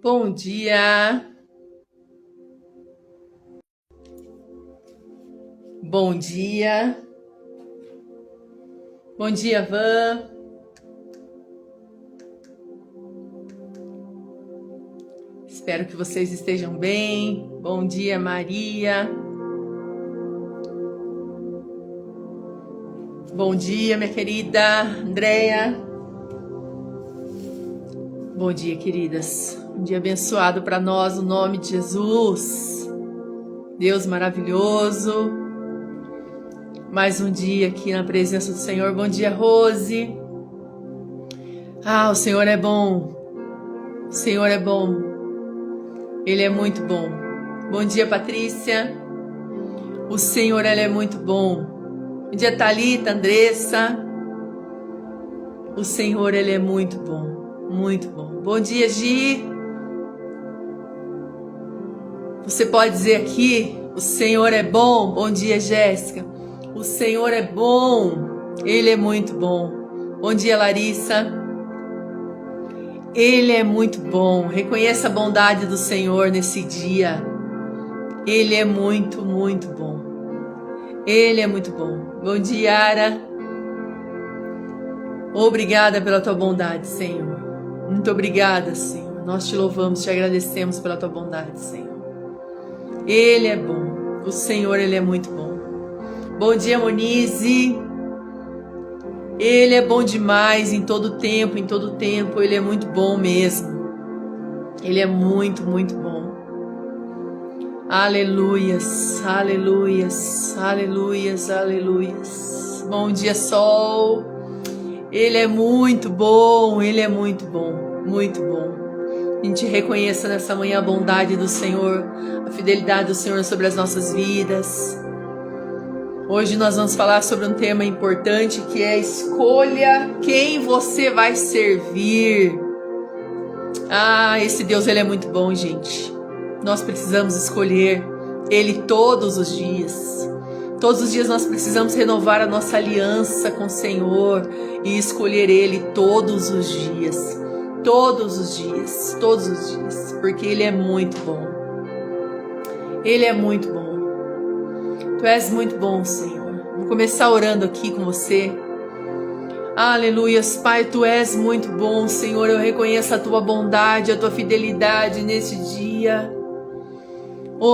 Bom dia. Bom dia. Bom dia, Van. Espero que vocês estejam bem. Bom dia, Maria. Bom dia, minha querida Andréia. Bom dia, queridas. Um dia abençoado para nós, no nome de Jesus. Deus maravilhoso. Mais um dia aqui na presença do Senhor. Bom dia, Rose. O Senhor é bom. O Senhor é bom. Ele é muito bom. Bom dia, Patrícia. O Senhor, Ele é muito bom. Bom dia, Thalita, Andressa. O Senhor, Ele é muito bom. Muito bom. Bom dia, Gi. Você pode dizer aqui, o Senhor é bom. Bom dia, Jéssica. O Senhor é bom. Ele é muito bom. Bom dia, Larissa. Ele é muito bom. Reconheça a bondade do Senhor nesse dia. Ele é muito, muito bom. Ele é muito bom. Bom dia, Yara. Obrigada pela tua bondade, Senhor. Muito obrigada, Senhor. Nós te louvamos, te agradecemos pela tua bondade, Senhor. Ele é bom. O Senhor, Ele é muito bom. Bom dia, Monize. Ele é bom demais em todo tempo, Ele é muito bom mesmo. Ele é muito, muito bom. Aleluias, aleluias, aleluias, aleluias. Bom dia, Sol. Ele é muito bom, Ele é muito bom, muito bom. A gente reconheça nessa manhã a bondade do Senhor, a fidelidade do Senhor sobre as nossas vidas. Hoje nós vamos falar sobre um tema importante que é escolha quem você vai servir. Esse Deus, Ele é muito bom, gente. Nós precisamos escolher Ele todos os dias. Todos os dias nós precisamos renovar a nossa aliança com o Senhor e escolher Ele todos os dias. Todos os dias, todos os dias, porque Ele é muito bom. Ele é muito bom. Tu és muito bom, Senhor. Vou começar orando aqui com você. Aleluias, Pai, Tu és muito bom, Senhor. Eu reconheço a Tua bondade, a Tua fidelidade neste dia.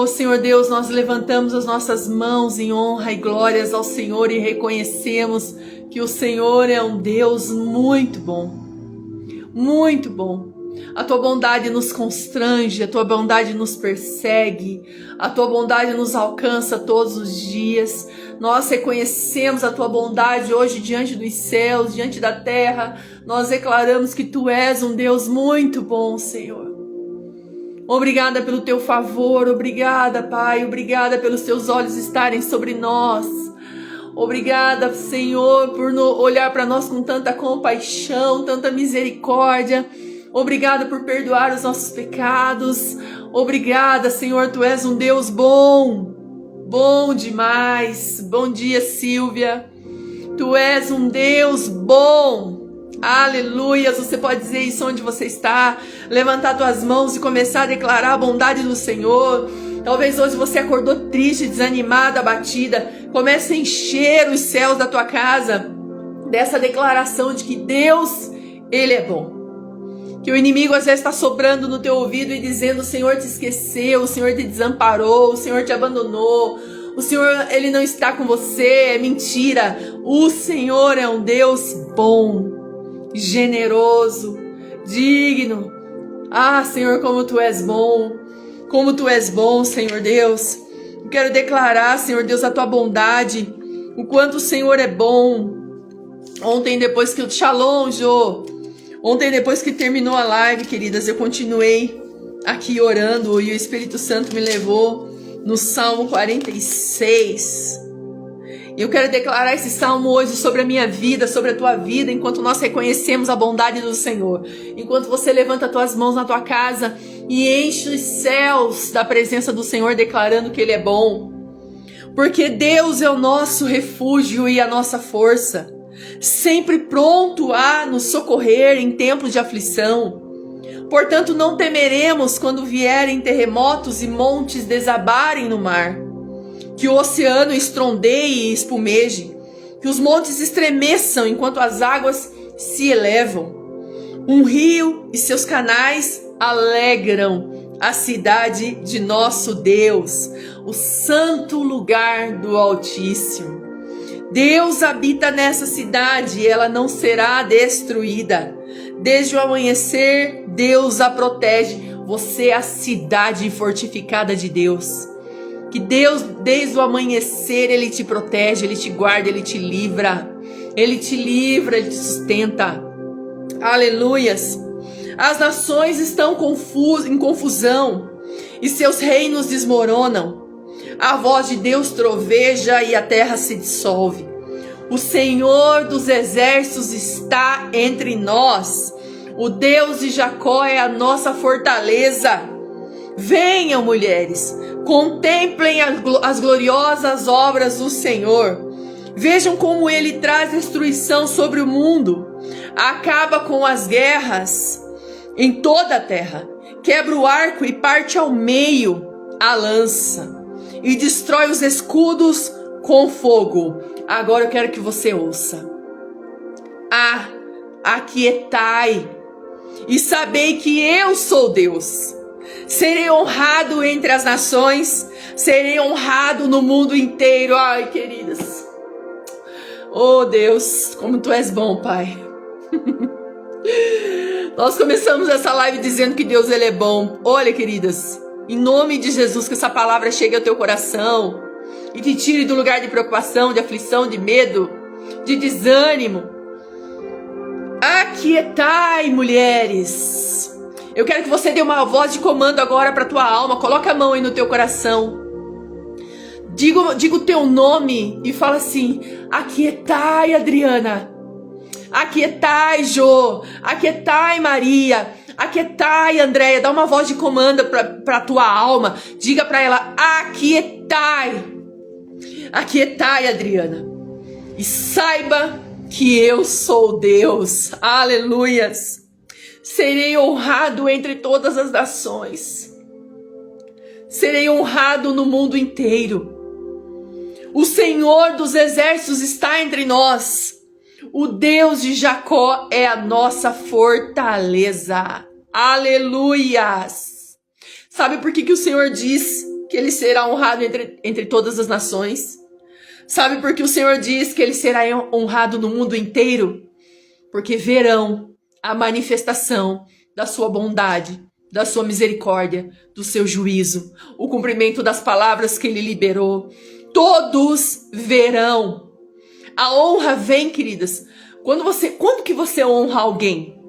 Senhor Deus, nós levantamos as nossas mãos em honra e glórias ao Senhor e reconhecemos que o Senhor é um Deus muito bom. Muito bom. A tua bondade nos constrange, a tua bondade nos persegue, a tua bondade nos alcança todos os dias. Nós reconhecemos a tua bondade hoje diante dos céus, diante da terra. Nós declaramos que tu és um Deus muito bom, Senhor. Obrigada pelo teu favor, obrigada, Pai, obrigada pelos teus olhos estarem sobre nós. Obrigada, Senhor, por olhar para nós com tanta compaixão, tanta misericórdia. Obrigada por perdoar os nossos pecados. Obrigada, Senhor, Tu és um Deus bom. Bom demais. Bom dia, Silvia. Tu és um Deus bom. Aleluias. Você pode dizer isso onde você está. Levantar tuas mãos e começar a declarar a bondade do Senhor. Talvez hoje você acordou triste, desanimada, abatida. Comece a encher os céus da tua casa dessa declaração de que Deus, Ele é bom. Que o inimigo às vezes está soprando no teu ouvido e dizendo: o Senhor te esqueceu, o Senhor te desamparou, o Senhor te abandonou, o Senhor, Ele não está com você. É mentira. O Senhor é um Deus bom, generoso, digno. Senhor, como Tu és bom. Como Tu és bom, Senhor Deus. Eu quero declarar, Senhor Deus, a Tua bondade, o quanto o Senhor é bom. Ontem, depois que Shalom, Jô. Ontem, depois que terminou a live, queridas, eu continuei aqui orando e o Espírito Santo me levou no Salmo 46. E eu quero declarar esse salmo hoje sobre a minha vida, sobre a tua vida, enquanto nós reconhecemos a bondade do Senhor. Enquanto você levanta as tuas mãos na tua casa e enche os céus da presença do Senhor, declarando que Ele é bom. Porque Deus é o nosso refúgio e a nossa força, sempre pronto a nos socorrer em tempos de aflição. Portanto, não temeremos quando vierem terremotos e montes desabarem no mar, que o oceano estrondeie e espumeje, que os montes estremeçam enquanto as águas se elevam. Um rio e seus canais alegram a cidade de nosso Deus, o santo lugar do Altíssimo. Deus habita nessa cidade e ela não será destruída. Desde o amanhecer, Deus a protege. Você é a cidade fortificada de Deus. Que Deus, desde o amanhecer, Ele te protege, Ele te guarda, Ele te livra. Ele te livra, Ele te sustenta. Aleluias. As nações estão em confusão e seus reinos desmoronam. A voz de Deus troveja e a terra se dissolve. O Senhor dos exércitos está entre nós. O Deus de Jacó é a nossa fortaleza. Venham, mulheres, contemplem as gloriosas obras do Senhor. Vejam como Ele traz destruição sobre o mundo. Acaba com as guerras em toda a terra. Quebra o arco e parte ao meio a lança. E destrói os escudos com fogo. Agora eu quero que você ouça. Aquietai e sabei que eu sou Deus. Serei honrado entre as nações, serei honrado no mundo inteiro. Ai, queridas. Oh, Deus, como Tu és bom, Pai. Nós começamos essa live dizendo que Deus, Ele é bom. Olha, queridas, em nome de Jesus, que essa palavra chegue ao teu coração e te tire do lugar de preocupação, de aflição, de medo, de desânimo. Aquietai, mulheres. Eu quero que você dê uma voz de comando agora para tua alma. Coloca a mão aí no teu coração. Diga o teu nome e fala assim: aquietai, Adriana. Aquietai, Jô. Aquietai, Maria. Aquietai, Andréia. Dá uma voz de comando para tua alma. Diga para ela: aquietai. Aquietai, Adriana. E saiba que eu sou Deus. Aleluias. Serei honrado entre todas as nações. Serei honrado no mundo inteiro. O Senhor dos exércitos está entre nós. O Deus de Jacó é a nossa fortaleza. Aleluias. Sabe por que o Senhor diz que Ele será honrado entre todas as nações? Sabe por que o Senhor diz que Ele será honrado no mundo inteiro? Porque verão a manifestação da sua bondade, da sua misericórdia, do seu juízo, o cumprimento das palavras que Ele liberou. Todos verão. A honra vem, queridas, quando que você honra alguém?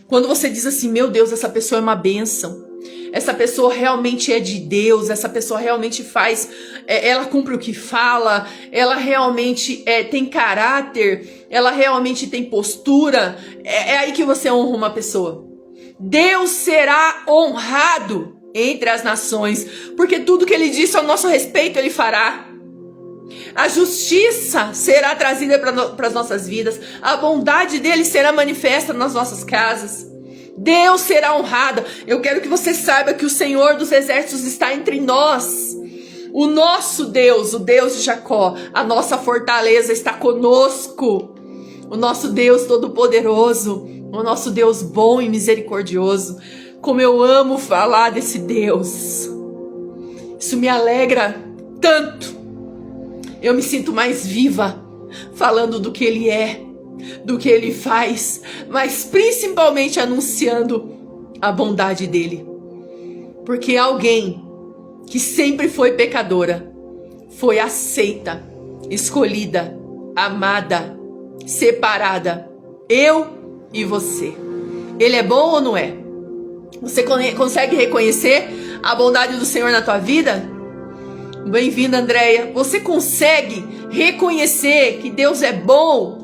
Quando você diz assim: meu Deus, essa pessoa é uma bênção. Essa pessoa realmente é de Deus, essa pessoa realmente faz, ela cumpre o que fala, ela realmente tem caráter, ela realmente tem postura. É aí que você honra uma pessoa. Deus será honrado entre as nações, porque tudo que Ele disse ao nosso respeito, Ele fará. A justiça será trazida para as nossas vidas, a bondade dEle será manifesta nas nossas casas. Deus será honrado. Eu quero que você saiba que o Senhor dos exércitos está entre nós. O nosso Deus, o Deus de Jacó, a nossa fortaleza está conosco. O nosso Deus todo-poderoso, o nosso Deus bom e misericordioso. Como eu amo falar desse Deus. Isso me alegra tanto. Eu me sinto mais viva falando do que Ele é, do que Ele faz, mas principalmente anunciando a bondade dEle. Porque alguém que sempre foi pecadora foi aceita, escolhida, amada, separada. Eu e você. Ele é bom ou não é? Você consegue reconhecer a bondade do Senhor na tua vida? Bem-vinda, Andréia. Você consegue reconhecer que Deus é bom?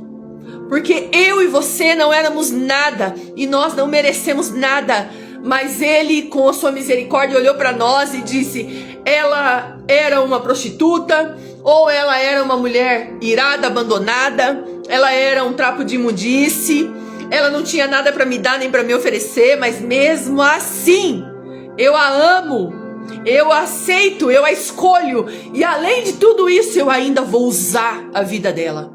Porque eu e você não éramos nada e nós não merecemos nada, mas Ele, com a sua misericórdia, olhou para nós e disse: ela era uma prostituta, ou ela era uma mulher irada, abandonada, ela era um trapo de imundície, ela não tinha nada para me dar nem para me oferecer, mas mesmo assim, eu a amo, eu a aceito, eu a escolho, e além de tudo isso, eu ainda vou usar a vida dela.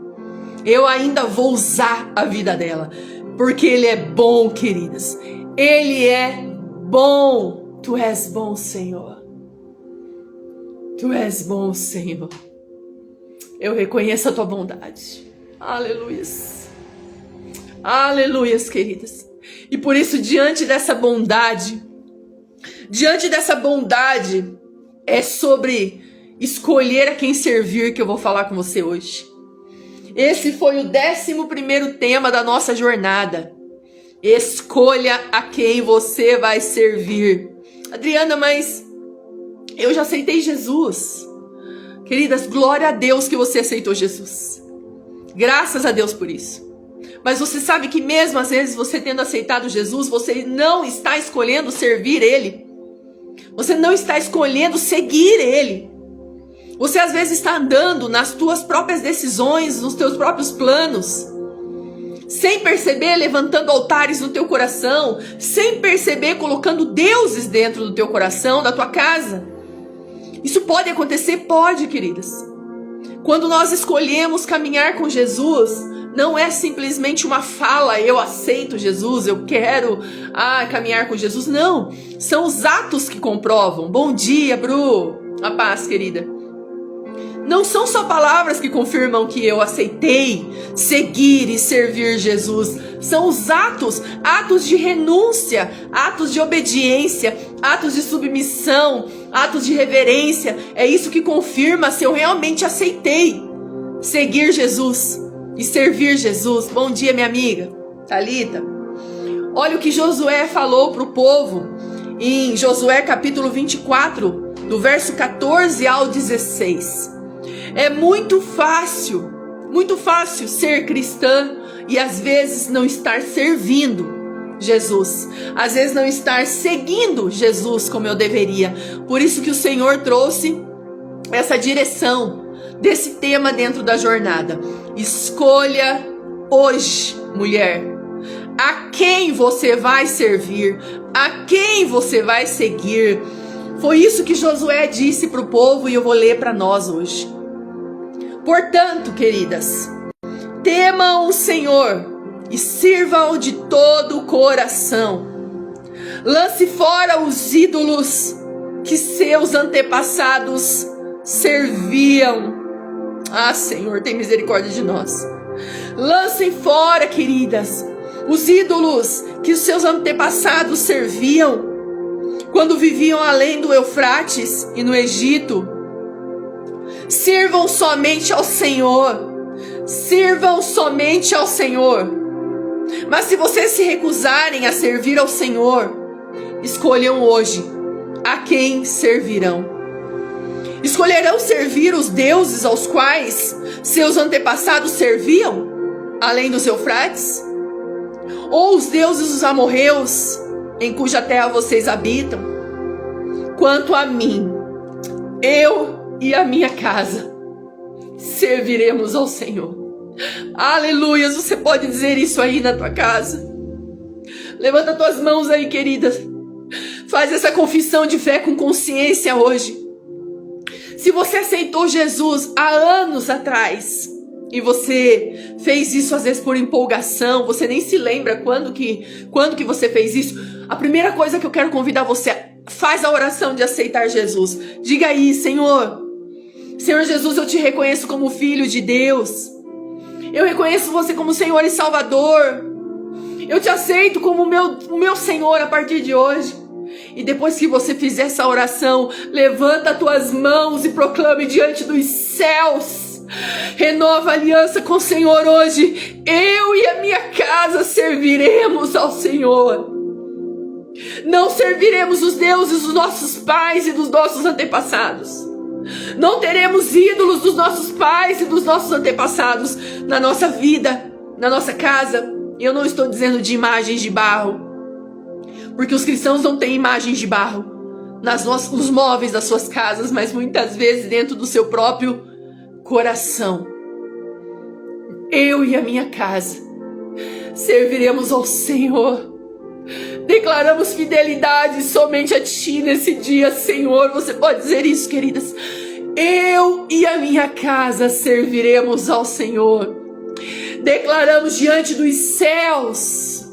Eu ainda vou usar a vida dela, porque Ele é bom, queridas. Ele é bom. Tu és bom, Senhor. Tu és bom, Senhor. Eu reconheço a tua bondade. Aleluias. Aleluias, queridas. E por isso, diante dessa bondade, é sobre escolher a quem servir que eu vou falar com você hoje. Esse foi o 11º tema da nossa jornada. Escolha a quem você vai servir. Adriana, mas eu já aceitei Jesus. Queridas, glória a Deus que você aceitou Jesus. Graças a Deus por isso. Mas você sabe que mesmo às vezes você tendo aceitado Jesus, você não está escolhendo servir Ele. Você não está escolhendo seguir Ele. Você às vezes está andando nas tuas próprias decisões, nos teus próprios planos, sem perceber, levantando altares no teu coração, sem perceber, colocando deuses dentro do teu coração, da tua casa. Isso pode acontecer? Pode, queridas. Quando nós escolhemos caminhar com Jesus, não é simplesmente uma fala, eu aceito Jesus, eu quero caminhar com Jesus. Não, são os atos que comprovam. Bom dia, Bru. A paz, querida. Não são só palavras que confirmam que eu aceitei seguir e servir Jesus. São os atos de renúncia, atos de obediência, atos de submissão, atos de reverência. É isso que confirma se eu realmente aceitei seguir Jesus e servir Jesus. Bom dia, minha amiga Thalita. Olha o que Josué falou para o povo em Josué capítulo 24, do verso 14 ao 16. É muito fácil ser cristã e às vezes não estar servindo Jesus. Às vezes não estar seguindo Jesus como eu deveria. Por isso que o Senhor trouxe essa direção desse tema dentro da jornada. Escolha hoje, mulher, a quem você vai servir, a quem você vai seguir. Foi isso que Josué disse para o povo e eu vou ler para nós hoje. Portanto, queridas, temam o Senhor e sirvam de todo o coração. Lance fora os ídolos que seus antepassados serviam. Ah, Senhor, tem misericórdia de nós. Lancem fora, queridas, os ídolos que os seus antepassados serviam quando viviam além do Eufrates e no Egito. Sirvam somente ao Senhor. Sirvam somente ao Senhor. Mas se vocês se recusarem a servir ao Senhor, escolham hoje a quem servirão. Escolherão servir os deuses aos quais seus antepassados serviam, além dos Eufrates? Ou os deuses dos amorreus, em cuja terra vocês habitam? Quanto a mim, eu e a minha casa serviremos ao Senhor. Aleluias, você pode dizer isso aí na tua casa. Levanta tuas mãos aí, querida. Faz essa confissão de fé com consciência hoje. Se você aceitou Jesus há anos atrás e você fez isso às vezes por empolgação, você nem se lembra quando que você fez isso, a primeira coisa que eu quero convidar você, faz a oração de aceitar Jesus. Diga aí: Senhor Jesus, eu te reconheço como filho de Deus. Eu reconheço você como Senhor e Salvador. Eu te aceito como o meu Senhor a partir de hoje. E depois que você fizer essa oração, levanta as tuas mãos e proclame diante dos céus. Renova a aliança com o Senhor hoje. Eu e a minha casa serviremos ao Senhor. Não serviremos os deuses dos nossos pais e dos nossos antepassados. Não teremos ídolos dos nossos pais e dos nossos antepassados na nossa vida, na nossa casa. E eu não estou dizendo de imagens de barro, porque os cristãos não têm imagens de barro nos móveis das suas casas, mas muitas vezes dentro do seu próprio coração. Eu e a minha casa serviremos ao Senhor. Declaramos fidelidade somente a Ti nesse dia, Senhor. Você pode dizer isso, queridas? Eu e a minha casa serviremos ao Senhor. Declaramos diante dos céus,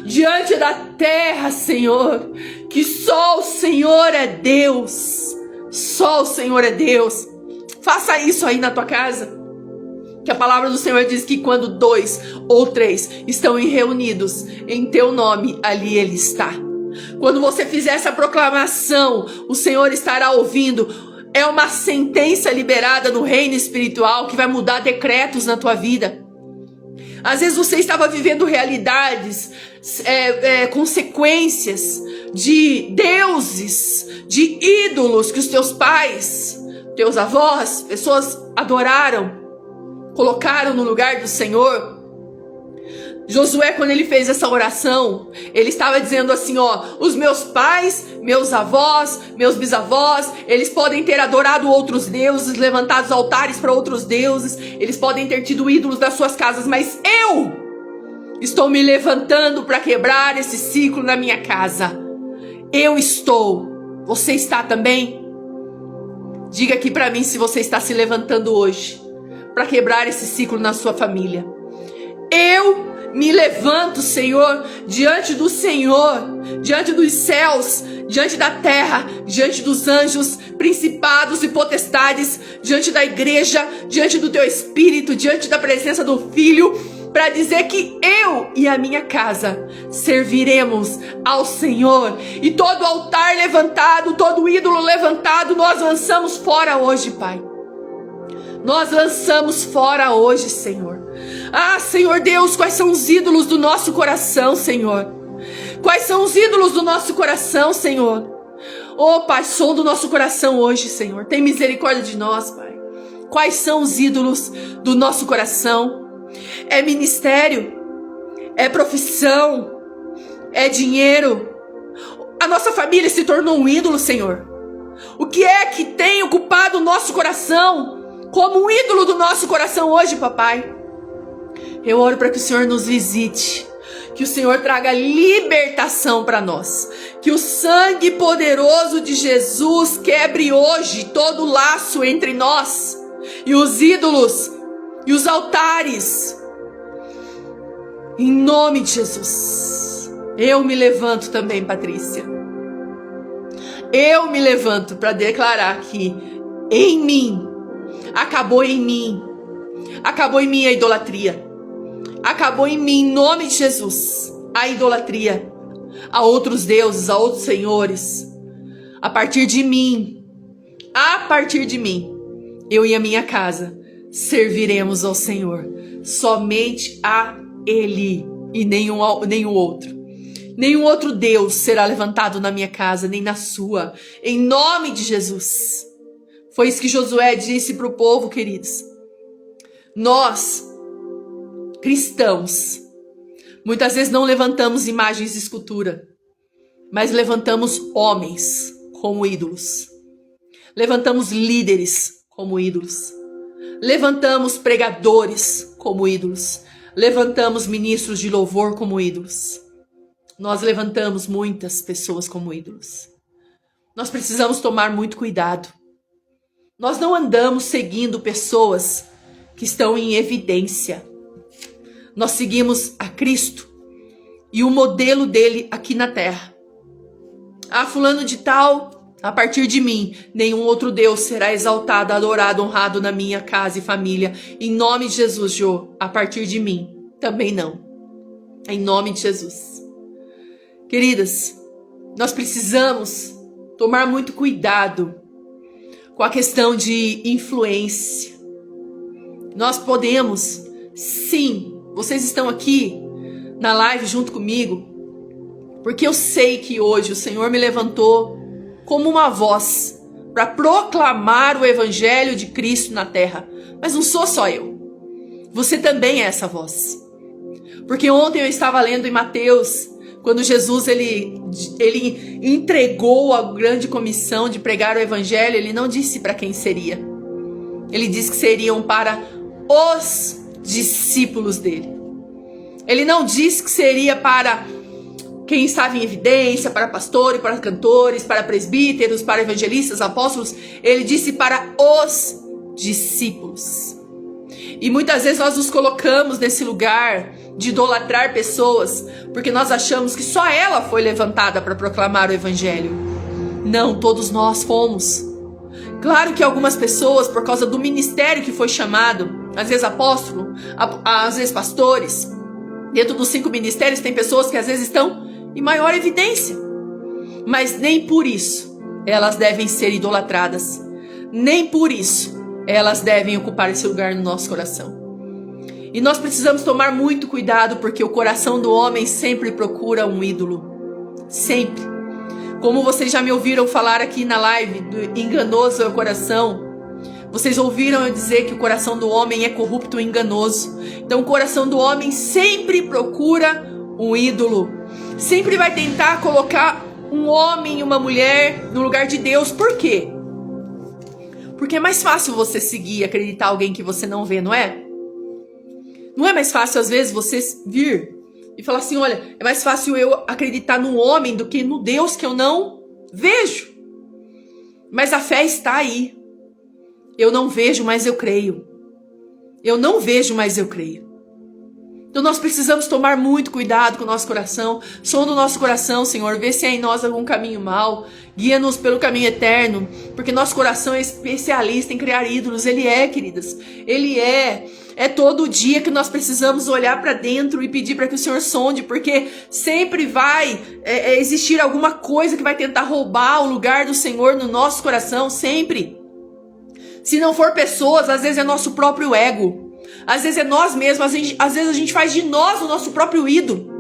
diante da terra, Senhor, que só o Senhor é Deus. Só o Senhor é Deus. Faça isso aí na tua casa. Que a palavra do Senhor diz que quando 2 ou 3 estão reunidos em teu nome, ali Ele está. Quando você fizer essa proclamação, o Senhor estará ouvindo. É uma sentença liberada no reino espiritual que vai mudar decretos na tua vida. Às vezes você estava vivendo realidades, consequências de deuses, de ídolos que os teus pais, teus avós, pessoas adoraram, colocaram no lugar do Senhor. Josué, quando ele fez essa oração, ele estava dizendo assim, os meus pais, meus avós, meus bisavós, eles podem ter adorado outros deuses, levantado altares para outros deuses, eles podem ter tido ídolos das suas casas, mas eu estou me levantando para quebrar esse ciclo na minha casa. Eu estou. Você está também? Diga aqui para mim se você está se levantando hoje para quebrar esse ciclo na sua família. Eu me levanto, Senhor, diante do Senhor, diante dos céus, diante da terra, diante dos anjos, principados e potestades, diante da igreja, diante do teu Espírito, diante da presença do Filho, para dizer que eu e a minha casa serviremos ao Senhor. E todo altar levantado, todo ídolo levantado, nós lançamos fora hoje, Pai. Nós lançamos fora hoje, Senhor. Ah, Senhor Deus, quais são os ídolos do nosso coração, Senhor? Quais são os ídolos do nosso coração, Senhor? Oh, Pai, som do nosso coração hoje, Senhor. Tem misericórdia de nós, Pai. Quais são os ídolos do nosso coração? É ministério? É profissão? É dinheiro? A nossa família se tornou um ídolo, Senhor. O que é que tem ocupado o nosso coração como um ídolo do nosso coração hoje, papai? Eu oro para que o Senhor nos visite, que o Senhor traga libertação para nós, que o sangue poderoso de Jesus quebre hoje todo laço entre nós e os ídolos e os altares, em nome de Jesus. Eu me levanto também, Patrícia. Eu me levanto para declarar que em mim acabou em mim a idolatria. Acabou em mim, em nome de Jesus, a idolatria a outros deuses, a outros senhores. A partir de mim, eu e a minha casa serviremos ao Senhor, somente a Ele e nenhum outro. Nenhum outro Deus será levantado na minha casa, nem na sua, em nome de Jesus. Foi isso que Josué disse para o povo, queridos. Nós, cristãos, muitas vezes não levantamos imagens de escultura, mas levantamos homens como ídolos. Levantamos líderes como ídolos. Levantamos pregadores como ídolos. Levantamos ministros de louvor como ídolos. Nós levantamos muitas pessoas como ídolos. Nós precisamos tomar muito cuidado. Nós não andamos seguindo pessoas que estão em evidência. Nós seguimos a Cristo e o modelo dele aqui na terra. Ah, fulano de tal, a partir de mim, nenhum outro Deus será exaltado, adorado, honrado na minha casa e família. Em nome de Jesus, Jô, a partir de mim, também não. Em nome de Jesus. Queridas, nós precisamos tomar muito cuidado com a questão de influência. Nós podemos, sim, vocês estão aqui na live junto comigo, porque eu sei que hoje o Senhor me levantou como uma voz para proclamar o Evangelho de Cristo na terra. Mas não sou só eu. Você também é essa voz. Porque ontem eu estava lendo em Mateus, quando Jesus ele entregou a grande comissão de pregar o Evangelho, ele não disse para quem seria. Ele disse que seriam para os discípulos dele. Ele não disse que seria para quem estava em evidência, para pastores, para cantores, para presbíteros, para evangelistas, apóstolos. Ele disse para os discípulos. E muitas vezes nós nos colocamos nesse lugar de idolatrar pessoas, porque nós achamos que só ela foi levantada para proclamar o evangelho. Não, todos nós fomos. Claro que algumas pessoas, por causa do ministério que foi chamado, às vezes apóstolo, às vezes pastores, dentro dos 5 ministérios tem pessoas que às vezes estão em maior evidência. Mas nem por isso elas devem ser idolatradas. Nem por isso elas devem ocupar esse lugar no nosso coração. E nós precisamos tomar muito cuidado, porque o coração do homem sempre procura um ídolo. Sempre. Como vocês já me ouviram falar aqui na live, do enganoso é o coração. Vocês ouviram eu dizer que o coração do homem é corrupto e enganoso. Então o coração do homem sempre procura um ídolo. Sempre vai tentar colocar um homem e uma mulher no lugar de Deus. Por quê? Porque é mais fácil você seguir e acreditar alguém que você não vê, não é? Não é mais fácil às vezes você vir e falar assim, olha, é mais fácil eu acreditar no homem do que no Deus que eu não vejo. Mas a fé está aí. Eu não vejo, mas eu creio. Eu não vejo, mas eu creio. Então nós precisamos tomar muito cuidado com o nosso coração. Sonda o nosso coração, Senhor. Vê se há em nós algum caminho mau. Guia-nos pelo caminho eterno. Porque nosso coração é especialista em criar ídolos. Ele é, queridas. Ele é. É todo dia que nós precisamos olhar para dentro e pedir para que o Senhor sonde. Porque sempre vai existir alguma coisa que vai tentar roubar o lugar do Senhor no nosso coração. Sempre. Se não for pessoas, às vezes é nosso próprio ego. Às vezes é nós mesmos, às vezes a gente faz de nós o nosso próprio ídolo.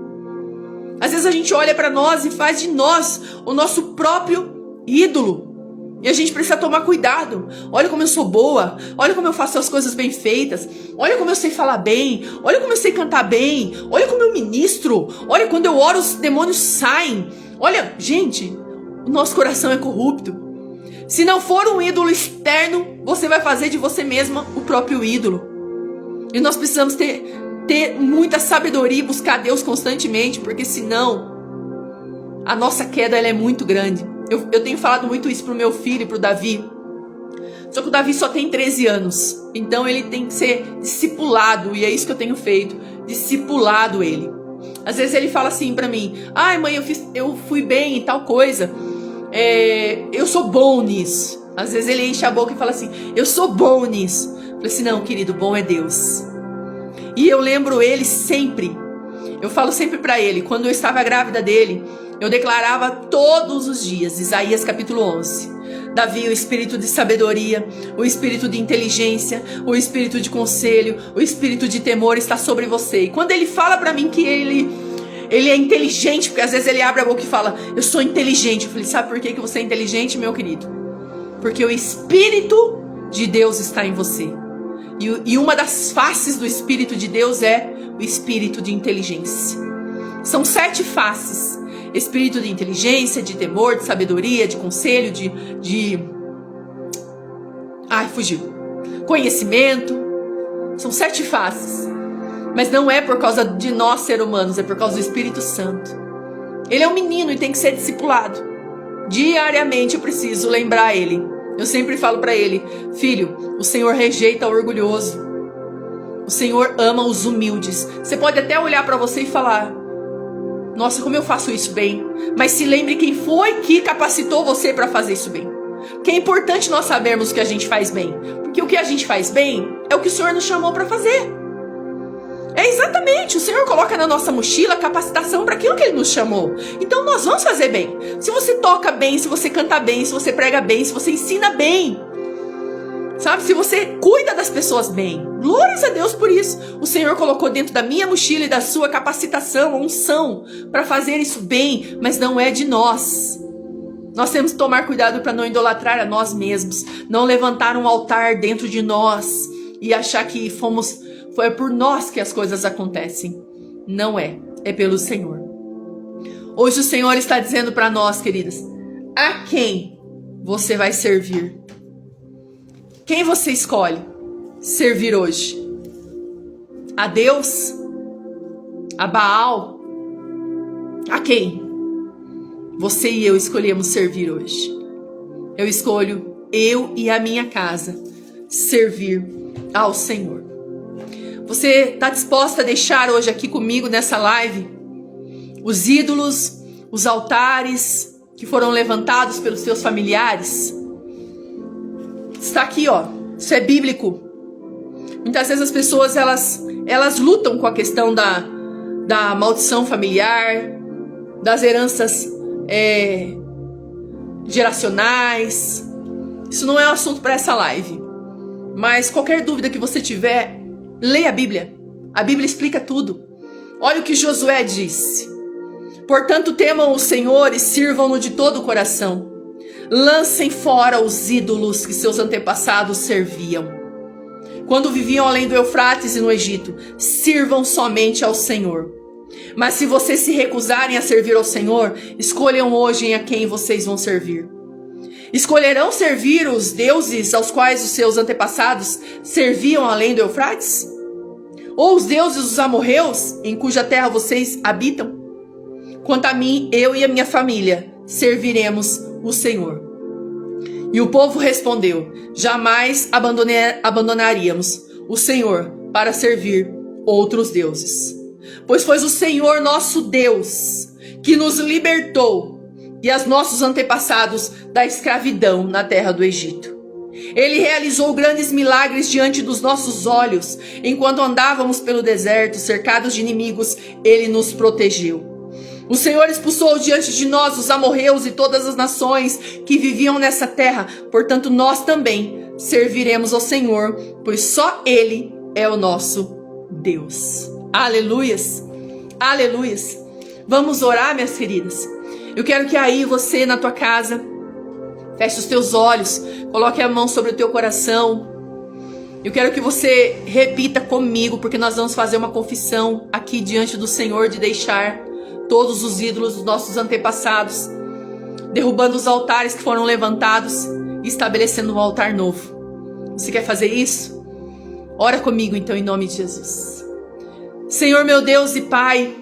Às vezes a gente olha para nós e faz de nós o nosso próprio ídolo. E a gente precisa tomar cuidado. Olha como eu sou boa, olha como eu faço as coisas bem feitas, olha como eu sei falar bem, olha como eu sei cantar bem, olha como eu ministro, olha quando eu oro os demônios saem. Olha, gente, o nosso coração é corrupto. Se não for um ídolo externo, você vai fazer de você mesma o próprio ídolo. E nós precisamos ter muita sabedoria e buscar Deus constantemente, porque senão a nossa queda ela é muito grande. Eu tenho falado muito isso pro meu filho e pro Davi. Só que o Davi só tem 13 anos. Então ele tem que ser discipulado. E é isso que eu tenho feito. Discipulado ele. Às vezes ele fala assim pra mim. Ai mãe, eu fui bem em tal coisa. Eu sou bom nisso. Às vezes ele enche a boca e fala assim. Eu sou bom nisso. Eu falei assim, não querido, bom é Deus. E eu lembro ele sempre. Eu falo sempre pra ele. Quando eu estava grávida dele, eu declarava todos os dias, Isaías capítulo 11. Davi, o espírito de sabedoria, o espírito de inteligência, o espírito de conselho, o espírito de temor está sobre você. E quando ele fala pra mim que ele é inteligente, porque às vezes ele abre a boca e fala, eu sou inteligente. Eu falei, sabe por que você é inteligente, meu querido? Porque o espírito de Deus está em você. E uma das faces do espírito de Deus é o espírito de inteligência. São 7 faces. Espírito de inteligência, de temor, de sabedoria, de conselho, conhecimento. São 7 faces. Mas não é por causa de nós, seres humanos, é por causa do Espírito Santo. Ele é um menino e tem que ser discipulado. Diariamente eu preciso lembrar ele. Eu sempre falo para ele, filho, o Senhor rejeita o orgulhoso. O Senhor ama os humildes. Você pode até olhar para você e falar, nossa, como eu faço isso bem. Mas se lembre quem foi que capacitou você para fazer isso bem. Porque é importante nós sabermos o que a gente faz bem. Porque o que a gente faz bem é o que o Senhor nos chamou para fazer. É exatamente, o Senhor coloca na nossa mochila capacitação para aquilo que Ele nos chamou. Então nós vamos fazer bem. Se você toca bem, se você canta bem, se você prega bem, se você ensina bem, sabe, se você cuida das pessoas bem, glórias a Deus por isso. O Senhor colocou dentro da minha mochila e da sua capacitação, unção, para fazer isso bem, mas não é de nós. Nós temos que tomar cuidado para não idolatrar a nós mesmos, não levantar um altar dentro de nós e achar que foi por nós que as coisas acontecem. Não é, é pelo Senhor. Hoje o Senhor está dizendo para nós, queridas, a quem você vai servir? Quem você escolhe servir hoje? A Deus? a Baal, a quem você e eu escolhemos servir hoje. Eu escolho, eu e a minha casa, servir ao Senhor. Você está disposta a deixar hoje aqui comigo nessa live os ídolos, os altares que foram levantados pelos seus familiares? Está aqui, ó. Isso é bíblico. Muitas vezes as pessoas elas lutam com a questão da maldição familiar, das heranças geracionais. Isso não é um assunto para essa live. Mas qualquer dúvida que você tiver, leia a Bíblia. A Bíblia explica tudo. Olha o que Josué disse. Portanto, temam o Senhor e sirvam-no de todo o coração. Lancem fora os ídolos que seus antepassados serviam. Quando viviam além do Eufrates e no Egito, sirvam somente ao Senhor. Mas se vocês se recusarem a servir ao Senhor, escolham hoje em a quem vocês vão servir. Escolherão servir os deuses aos quais os seus antepassados serviam além do Eufrates? Ou os deuses dos amorreus, em cuja terra vocês habitam? Quanto a mim, eu e a minha família serviremos o Senhor. E o povo respondeu: jamais abandonaríamos o Senhor para servir outros deuses. Pois foi o Senhor nosso Deus que nos libertou e aos nossos antepassados da escravidão na terra do Egito. Ele realizou grandes milagres diante dos nossos olhos. Enquanto andávamos pelo deserto, cercados de inimigos, ele nos protegeu. O Senhor expulsou diante de nós os amorreus e todas as nações que viviam nessa terra. Portanto, nós também serviremos ao Senhor, pois só Ele é o nosso Deus. Aleluias, aleluias. Vamos orar, minhas queridas. Eu quero que aí você, na tua casa, feche os teus olhos, coloque a mão sobre o teu coração. Eu quero que você repita comigo, porque nós vamos fazer uma confissão aqui diante do Senhor de deixar todos os ídolos dos nossos antepassados, derrubando os altares que foram levantados e estabelecendo um altar novo. Você quer fazer isso? Ora comigo então, em nome de Jesus. Senhor meu Deus e Pai,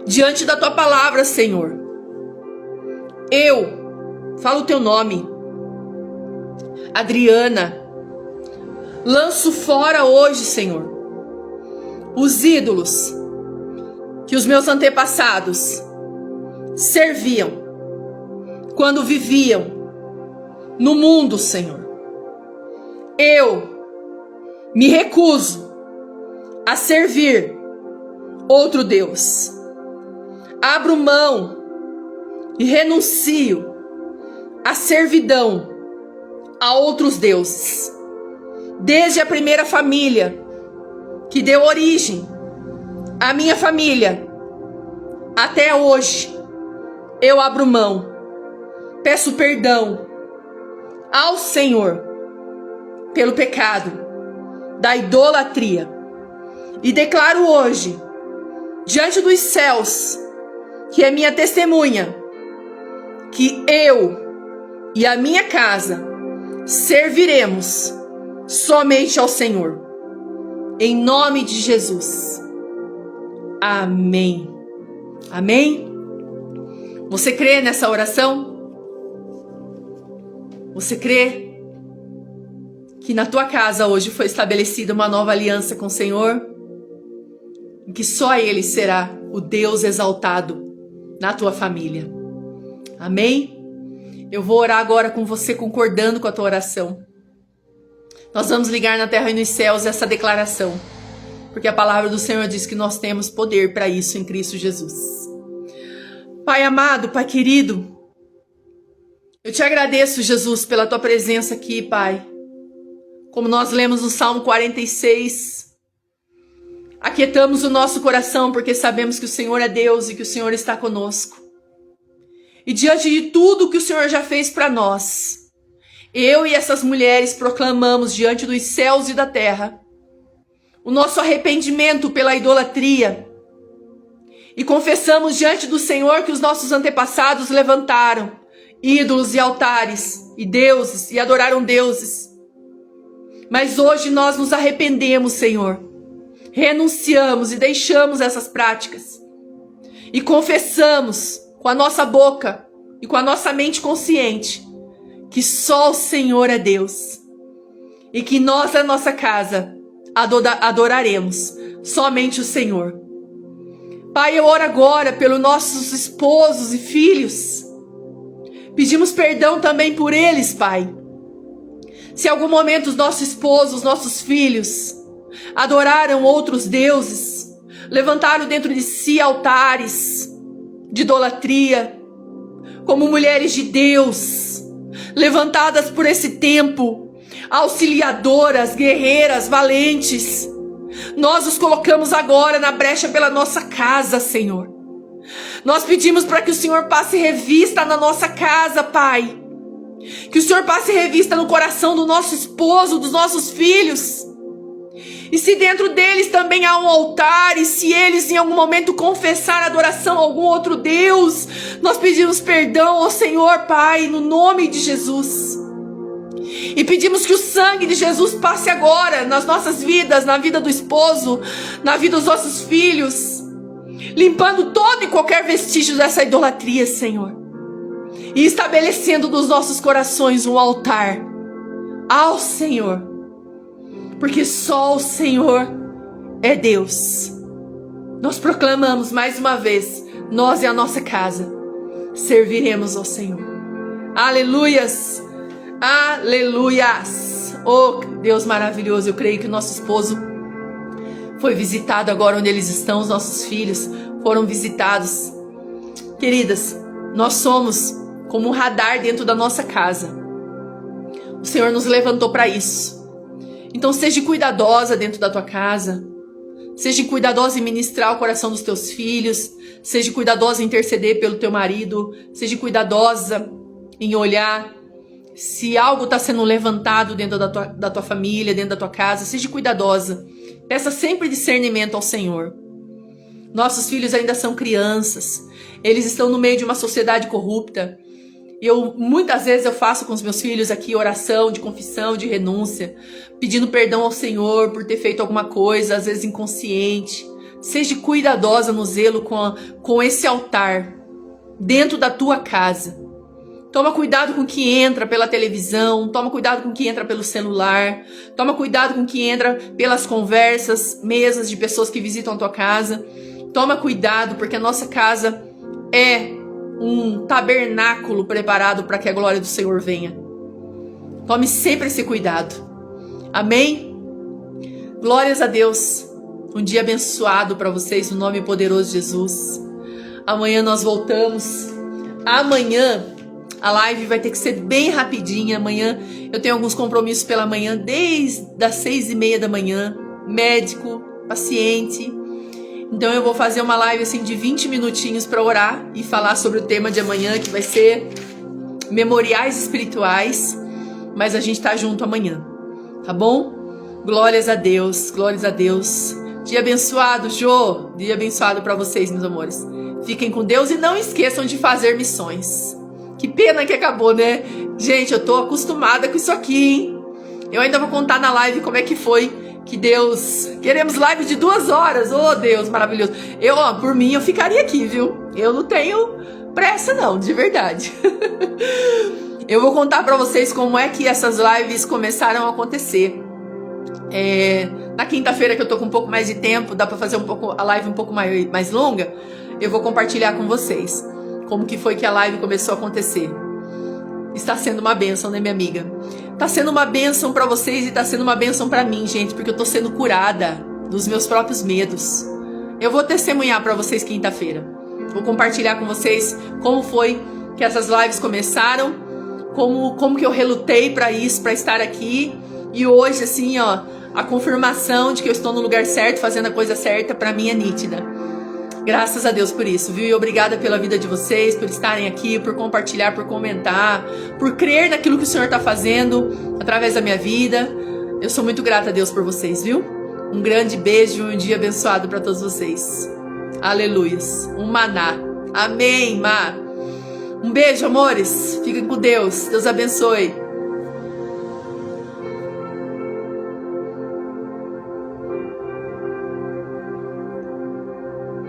diante da tua palavra, Senhor, eu falo o teu nome, Adriana, lanço fora hoje, Senhor, os ídolos que os meus antepassados serviam quando viviam no mundo, Senhor. Eu me recuso a servir outro Deus. Abro mão e renuncio à servidão a outros deuses. Desde a primeira família que deu origem à minha família até hoje, eu abro mão. Peço perdão ao Senhor pelo pecado da idolatria. E declaro hoje, diante dos céus, que é minha testemunha, que eu e a minha casa serviremos somente ao Senhor. Em nome de Jesus. Amém. Amém? Você crê nessa oração? Você crê que na tua casa hoje foi estabelecida uma nova aliança com o Senhor? E que só Ele será o Deus exaltado na tua família. Amém? Eu vou orar agora com você, concordando com a tua oração. Nós vamos ligar na terra e nos céus essa declaração, porque a palavra do Senhor diz que nós temos poder para isso em Cristo Jesus. Pai amado, Pai querido, eu te agradeço, Jesus, pela tua presença aqui, Pai. Como nós lemos no Salmo 46, aquietamos o nosso coração porque sabemos que o Senhor é Deus e que o Senhor está conosco. E diante de tudo que o Senhor já fez para nós, eu e essas mulheres proclamamos diante dos céus e da terra o nosso arrependimento pela idolatria e confessamos diante do Senhor que os nossos antepassados levantaram ídolos e altares e deuses e adoraram deuses. Mas hoje nós nos arrependemos, Senhor, renunciamos e deixamos essas práticas e confessamos com a nossa boca e com a nossa mente consciente que só o Senhor é Deus e que nós, na nossa casa, adoraremos somente o Senhor. Pai, eu oro agora pelos nossos esposos e filhos. Pedimos perdão também por eles, Pai. Se em algum momento os nossos esposos, os nossos filhos adoraram outros deuses, levantaram dentro de si altares de idolatria, como mulheres de Deus, levantadas por esse tempo, auxiliadoras, guerreiras, valentes, nós os colocamos agora na brecha pela nossa casa, Senhor. Nós pedimos para que o Senhor passe revista na nossa casa, Pai. Que o Senhor passe revista no coração do nosso esposo, dos nossos filhos. E se dentro deles também há um altar, e se eles em algum momento confessar adoração a algum outro Deus, nós pedimos perdão ao Senhor, Pai, no nome de Jesus. E pedimos que o sangue de Jesus passe agora nas nossas vidas, na vida do esposo, na vida dos nossos filhos, limpando todo e qualquer vestígio dessa idolatria, Senhor. E estabelecendo nos nossos corações um altar ao Senhor. Porque só o Senhor é Deus. Nós proclamamos mais uma vez, nós e a nossa casa serviremos ao Senhor. Aleluias, aleluias. Oh, Deus maravilhoso, eu creio que o nosso esposo foi visitado agora onde eles estão, os nossos filhos foram visitados. Queridas, nós somos como um radar dentro da nossa casa. O Senhor nos levantou para isso. Então seja cuidadosa dentro da tua casa. Seja cuidadosa em ministrar o coração dos teus filhos. Seja cuidadosa em interceder pelo teu marido. Seja cuidadosa em olhar se algo está sendo levantado dentro da tua família, dentro da tua casa. Seja cuidadosa. Peça sempre discernimento ao Senhor. Nossos filhos ainda são crianças. Eles estão no meio de uma sociedade corrupta. E muitas vezes eu faço com os meus filhos aqui oração de confissão, de renúncia, pedindo perdão ao Senhor por ter feito alguma coisa, às vezes inconsciente. Seja cuidadosa no zelo com esse altar dentro da tua casa. Toma cuidado com o que entra pela televisão, toma cuidado com o que entra pelo celular, toma cuidado com o que entra pelas conversas, mesas de pessoas que visitam a tua casa. Toma cuidado, porque a nossa casa é um tabernáculo preparado para que a glória do Senhor venha. Tome sempre esse cuidado. Amém? Glórias a Deus. Um dia abençoado para vocês, no nome poderoso de Jesus. Amanhã nós voltamos. Amanhã a live vai ter que ser bem rapidinha. Amanhã eu tenho alguns compromissos pela manhã, desde as 6:30 da manhã. Médico, paciente. Então eu vou fazer uma live assim de 20 minutinhos para orar e falar sobre o tema de amanhã, que vai ser memoriais espirituais. Mas a gente tá junto amanhã, tá bom? Glórias a Deus, glórias a Deus. Dia abençoado, Jô. Dia abençoado para vocês, meus amores. Fiquem com Deus e não esqueçam de fazer missões. Que pena que acabou, né? Gente, eu tô acostumada com isso aqui, hein? Eu ainda vou contar na live como é que foi que Deus... Queremos live de 2 horas. Oh, Deus maravilhoso. Por mim, eu ficaria aqui, viu? Eu não tenho pressa, não, de verdade. Eu vou contar pra vocês como é que essas lives começaram a acontecer. Na quinta-feira, que eu tô com um pouco mais de tempo, dá pra fazer a live um pouco mais longa, eu vou compartilhar com vocês como que foi que a live começou a acontecer. Está sendo uma bênção, né, minha amiga? Tá sendo uma bênção pra vocês e tá sendo uma bênção pra mim, gente, porque eu tô sendo curada dos meus próprios medos. Eu vou testemunhar pra vocês quinta-feira. Vou compartilhar com vocês como foi que essas lives começaram, como que eu relutei pra isso, pra estar aqui. E hoje, assim, ó, a confirmação de que eu estou no lugar certo, fazendo a coisa certa, pra mim é nítida. Graças a Deus por isso, viu? E obrigada pela vida de vocês, por estarem aqui, por compartilhar, por comentar, por crer naquilo que o Senhor está fazendo através da minha vida. Eu sou muito grata a Deus por vocês, viu? Um grande beijo e um dia abençoado para todos vocês. Aleluias. Um maná. Amém, Má. Um beijo, amores. Fiquem com Deus. Deus abençoe.